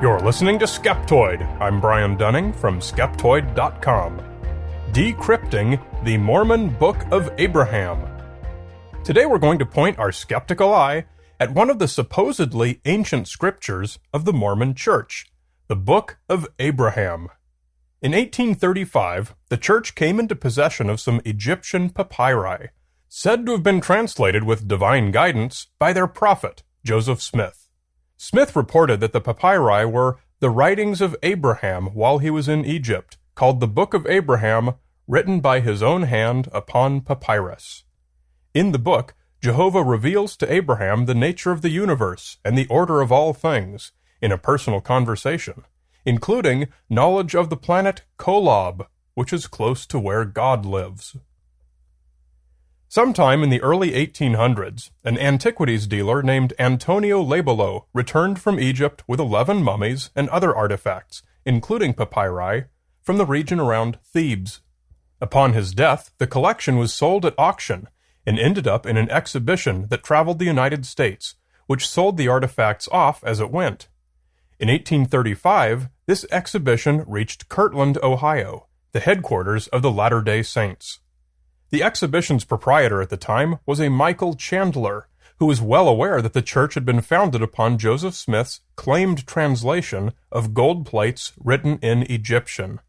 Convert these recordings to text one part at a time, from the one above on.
You're listening to Skeptoid. I'm Brian Dunning from Skeptoid.com. Decrypting the Mormon Book of Abraham. Today we're going to point our skeptical eye at one of the supposedly ancient scriptures of the Mormon Church, the Book of Abraham. In 1835, the church came into possession of some Egyptian papyri, said to have been translated with divine guidance by their prophet, Joseph Smith. Smith reported that the papyri were the writings of Abraham while he was in Egypt, called the Book of Abraham, written by his own hand upon papyrus. In the book, Jehovah reveals to Abraham the nature of the universe and the order of all things in a personal conversation, including knowledge of the planet Kolob, which is close to where God lives. Sometime in the early 1800s, an antiquities dealer named Antonio Labolo returned from Egypt with 11 mummies and other artifacts, including papyri, from the region around Thebes. Upon his death, the collection was sold at auction and ended up in an exhibition that traveled the United States, which sold the artifacts off as it went. In 1835, this exhibition reached Kirtland, Ohio, the headquarters of the Latter-day Saints. The exhibition's proprietor at the time was a Michael Chandler, who was well aware that the church had been founded upon Joseph Smith's claimed translation of gold plates written in Egyptian,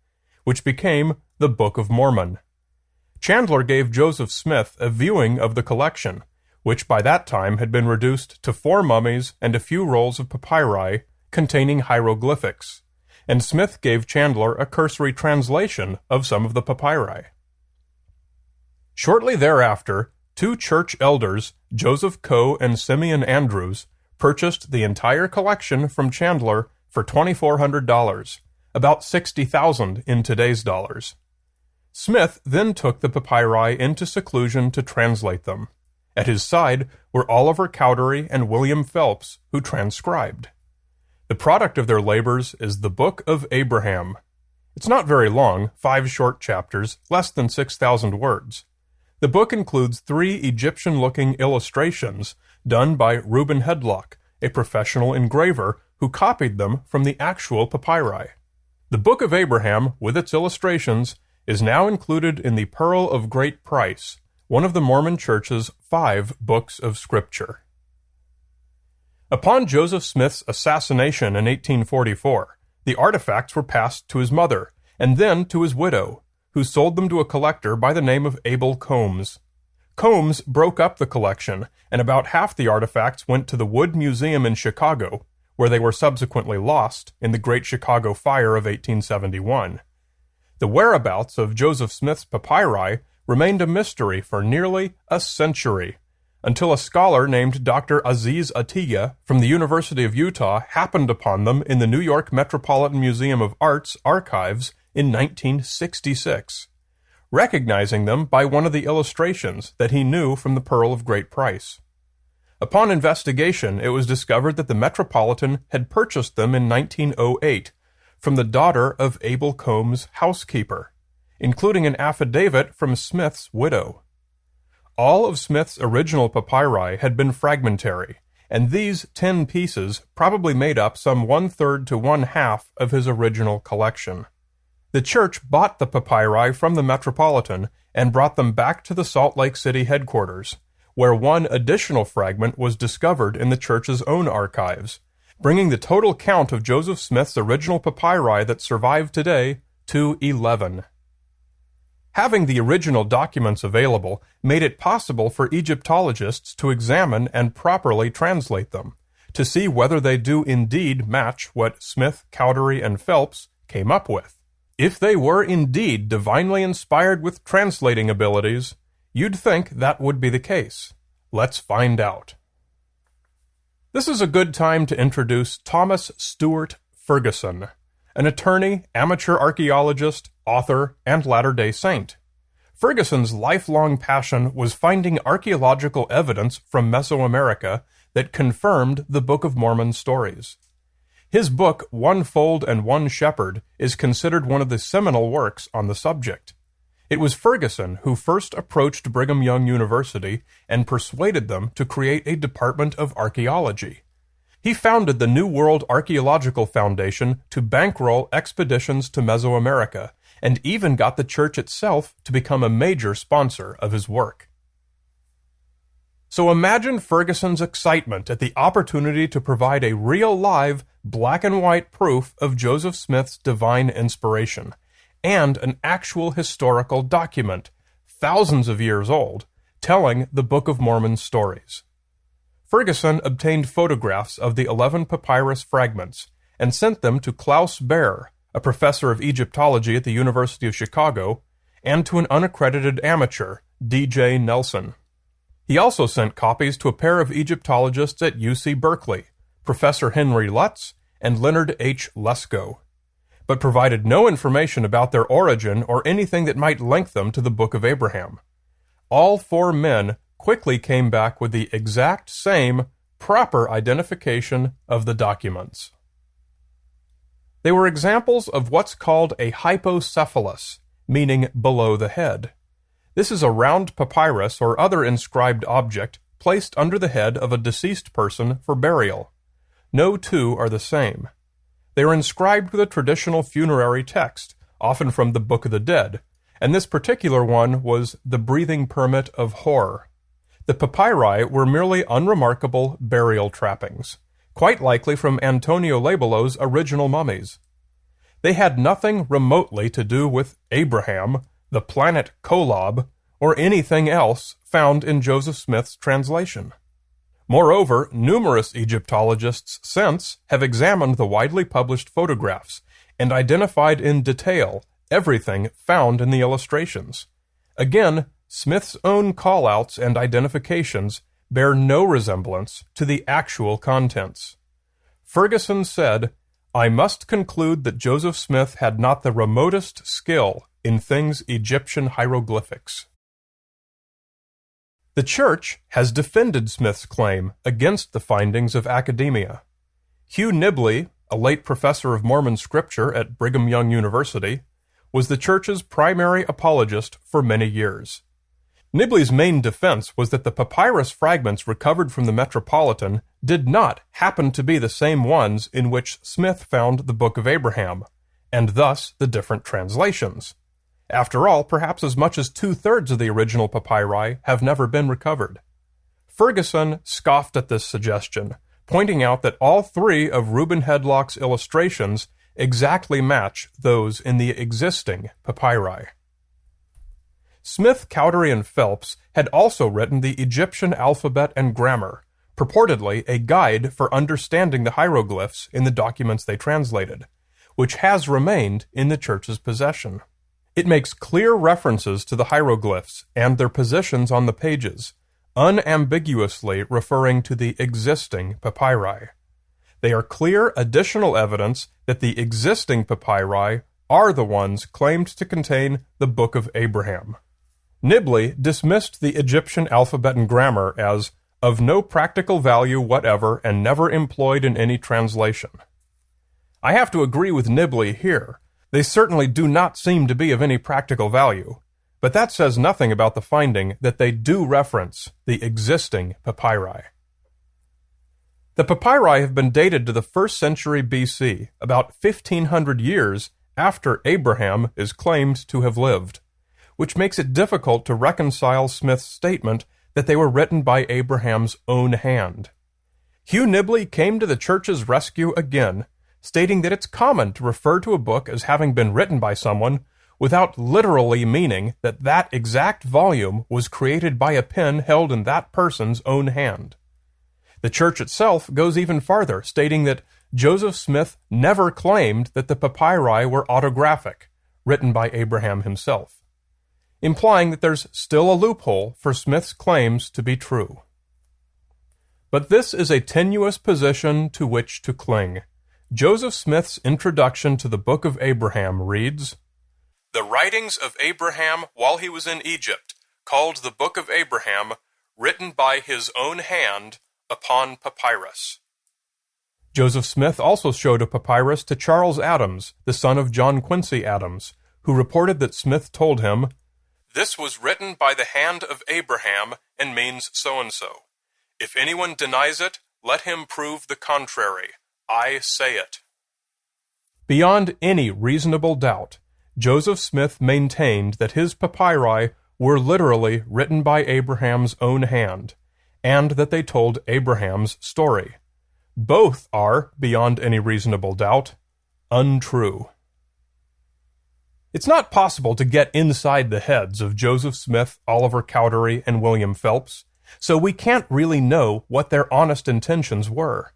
which became the Book of Mormon. Chandler gave Joseph Smith a viewing of the collection, which by that time had been reduced to 4 mummies and a few rolls of papyri containing hieroglyphics, and Smith gave Chandler a cursory translation of some of the papyri. Shortly thereafter, 2 church elders, Joseph Coe and Simeon Andrews, purchased the entire collection from Chandler for $2,400, about $60,000 in today's dollars. Smith then took the papyri into seclusion to translate them. At his side were Oliver Cowdery and William Phelps, who transcribed. The product of their labors is the Book of Abraham. It's not very long, 5 short chapters, less than 6,000 words. The book includes 3 Egyptian-looking illustrations done by Reuben Hedlock, a professional engraver who copied them from the actual papyri. The Book of Abraham, with its illustrations, is now included in the Pearl of Great Price, one of the Mormon Church's 5 books of Scripture. Upon Joseph Smith's assassination in 1844, the artifacts were passed to his mother, and then to his widow, who sold them to a collector by the name of Abel Combs. Combs broke up the collection, and about half the artifacts went to the Wood Museum in Chicago, where they were subsequently lost in the Great Chicago Fire of 1871. The whereabouts of Joseph Smith's papyri remained a mystery for nearly a century, until a scholar named Dr. Aziz Atiya from the University of Utah happened upon them in the New York Metropolitan Museum of Art's archives in 1966, recognizing them by one of the illustrations that he knew from the Pearl of Great Price. Upon investigation, it was discovered that the Metropolitan had purchased them in 1908 from the daughter of Abel Combs' housekeeper, including an affidavit from Smith's widow. All of Smith's original papyri had been fragmentary, and these 10 pieces probably made up some 1/3 to 1/2 of his original collection. The church bought the papyri from the Metropolitan and brought them back to the Salt Lake City headquarters, where one additional fragment was discovered in the church's own archives, bringing the total count of Joseph Smith's original papyri that survive today to 11. Having the original documents available made it possible for Egyptologists to examine and properly translate them, to see whether they do indeed match what Smith, Cowdery, and Phelps came up with. If they were indeed divinely inspired with translating abilities, you'd think that would be the case. Let's find out. This is a good time to introduce Thomas Stewart Ferguson, an attorney, amateur archaeologist, author, and Latter-day Saint. Ferguson's lifelong passion was finding archaeological evidence from Mesoamerica that confirmed the Book of Mormon stories. His book, One Fold and One Shepherd, is considered one of the seminal works on the subject. It was Ferguson who first approached Brigham Young University and persuaded them to create a department of archaeology. He founded the New World Archaeological Foundation to bankroll expeditions to Mesoamerica, and even got the church itself to become a major sponsor of his work. So imagine Ferguson's excitement at the opportunity to provide a real live, black and white proof of Joseph Smith's divine inspiration, and an actual historical document, thousands of years old, telling the Book of Mormon stories. Ferguson obtained photographs of the 11 papyrus fragments and sent them to Klaus Baer, a professor of Egyptology at the University of Chicago, and to an unaccredited amateur, D.J. Nelson. He also sent copies to a pair of Egyptologists at UC Berkeley, Professor Henry Lutz and Leonard H. Lesko, but provided no information about their origin or anything that might link them to the Book of Abraham. All four men quickly came back with the exact same, proper identification of the documents. They were examples of what's called a hypocephalus, meaning below the head. This is a round papyrus or other inscribed object placed under the head of a deceased person for burial. No two are the same. They are inscribed with a traditional funerary text, often from the Book of the Dead, and this particular one was the Breathing Permit of Hor. The papyri were merely unremarkable burial trappings, quite likely from Antonio Labello's original mummies. They had nothing remotely to do with Abraham, the planet Kolob, or anything else found in Joseph Smith's translation. Moreover, numerous Egyptologists since have examined the widely published photographs and identified in detail everything found in the illustrations. Again, Smith's own callouts and identifications bear no resemblance to the actual contents. Ferguson said, "I must conclude that Joseph Smith had not the remotest skill in things Egyptian hieroglyphics." The Church has defended Smith's claim against the findings of academia. Hugh Nibley, a late professor of Mormon scripture at Brigham Young University, was the Church's primary apologist for many years. Nibley's main defense was that the papyrus fragments recovered from the Metropolitan did not happen to be the same ones in which Smith found the Book of Abraham, and thus the different translations. After all, perhaps as much as 2/3 of the original papyri have never been recovered. Ferguson scoffed at this suggestion, pointing out that all three of Reuben Hedlock's illustrations exactly match those in the existing papyri. Smith, Cowdery, and Phelps had also written the Egyptian alphabet and grammar, purportedly a guide for understanding the hieroglyphs in the documents they translated, which has remained in the Church's possession. It makes clear references to the hieroglyphs and their positions on the pages, unambiguously referring to the existing papyri. They are clear additional evidence that the existing papyri are the ones claimed to contain the Book of Abraham. Nibley dismissed the Egyptian alphabet and grammar as of no practical value whatever and never employed in any translation. I have to agree with Nibley here. They certainly do not seem to be of any practical value, but that says nothing about the finding that they do reference the existing papyri. The papyri have been dated to the 1st century BC, about 1,500 years after Abraham is claimed to have lived, which makes it difficult to reconcile Smith's statement that they were written by Abraham's own hand. Hugh Nibley came to the Church's rescue again, stating that it's common to refer to a book as having been written by someone without literally meaning that that exact volume was created by a pen held in that person's own hand. The Church itself goes even farther, stating that Joseph Smith never claimed that the papyri were autographic, written by Abraham himself, implying that there's still a loophole for Smith's claims to be true. But this is a tenuous position to which to cling. Joseph Smith's introduction to the Book of Abraham reads, "The writings of Abraham while he was in Egypt, called the Book of Abraham, written by his own hand upon papyrus." Joseph Smith also showed a papyrus to Charles Adams, the son of John Quincy Adams, who reported that Smith told him, "This was written by the hand of Abraham and means so-and-so. If anyone denies it, let him prove the contrary. I say it. Beyond any reasonable doubt, Joseph Smith maintained that his papyri were literally written by Abraham's own hand, and that they told Abraham's story. Both are, beyond any reasonable doubt, untrue. It's not possible to get inside the heads of Joseph Smith, Oliver Cowdery, and William Phelps, so we can't really know what their honest intentions were.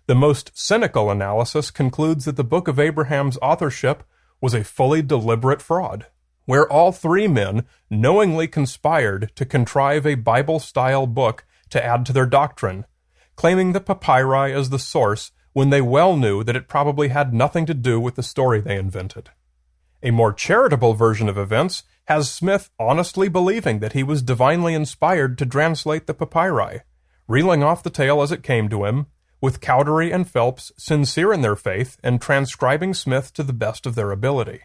The most cynical analysis concludes that the Book of Abraham's authorship was a fully deliberate fraud, where all three men knowingly conspired to contrive a Bible-style book to add to their doctrine, claiming the papyri as the source when they well knew that it probably had nothing to do with the story they invented. A more charitable version of events has Smith honestly believing that he was divinely inspired to translate the papyri, reeling off the tale as it came to him, with Cowdery and Phelps sincere in their faith and transcribing Smith to the best of their ability.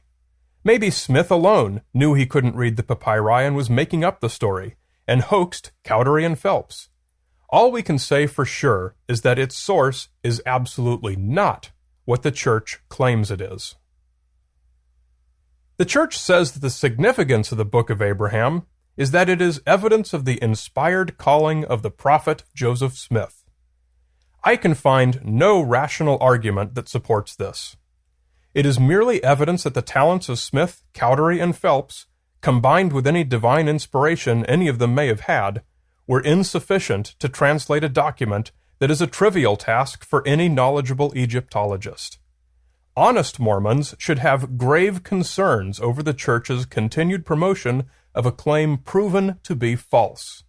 Maybe Smith alone knew he couldn't read the papyri and was making up the story, and hoaxed Cowdery and Phelps. All we can say for sure is that its source is absolutely not what the Church claims it is. The Church says that the significance of the Book of Abraham is that it is evidence of the inspired calling of the prophet Joseph Smith. I can find no rational argument that supports this. It is merely evidence that the talents of Smith, Cowdery, and Phelps, combined with any divine inspiration any of them may have had, were insufficient to translate a document that is a trivial task for any knowledgeable Egyptologist. Honest Mormons should have grave concerns over the Church's continued promotion of a claim proven to be false.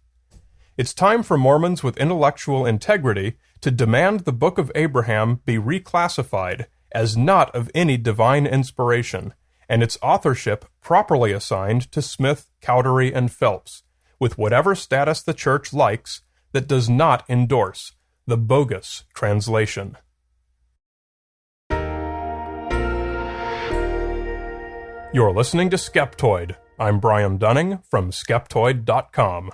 It's time for Mormons with intellectual integrity to demand the Book of Abraham be reclassified as not of any divine inspiration, and its authorship properly assigned to Smith, Cowdery, and Phelps, with whatever status the Church likes that does not endorse the bogus translation. You're listening to Skeptoid. I'm Brian Dunning from Skeptoid.com.